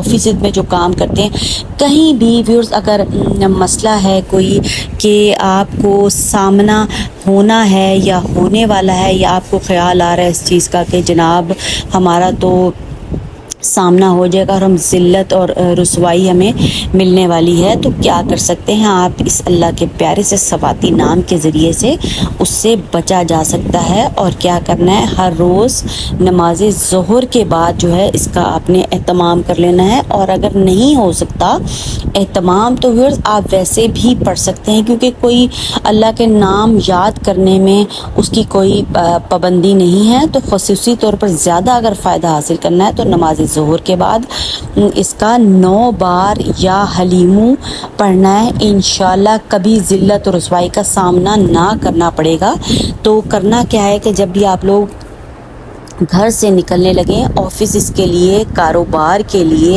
Office में जो काम करते हैं, कहीं भी व्यूअर्स अगर मसला है कोई कि आपको सामना होना है या होने वाला है, या आपको ख्याल आ रहा है इस चीज़ का कि जनाब हमारा तो सामना हो जाएगा और हम ज़िल्लत और रुसवाई हमें मिलने वाली है, तो क्या कर सकते हैं आप? इस अल्लाह के प्यारे से सवाती नाम के ज़रिए से उससे बचा जा सकता है। और क्या करना है, हर रोज़ नमाज ज़ोहर के बाद जो है इसका आपने एहतमाम कर लेना है। और अगर नहीं हो सकता एहतमाम तो फिर आप वैसे भी पढ़ सकते हैं, क्योंकि कोई अल्लाह के नाम याद करने में उसकी कोई पाबंदी नहीं है। तो ख़ुसूसी तौर पर ज़्यादा अगर फ़ायदा हासिल करना है तो नमाज ज़ोहर के बाद इसका 9 बार या हलीमू पढ़ना है। इंशाल्लाह कभी ज़िल्लत और रुसवाई का सामना ना करना पड़ेगा। तो करना क्या है कि जब भी आप लोग घर से निकलने लगें ऑफिस के लिए, कारोबार के लिए,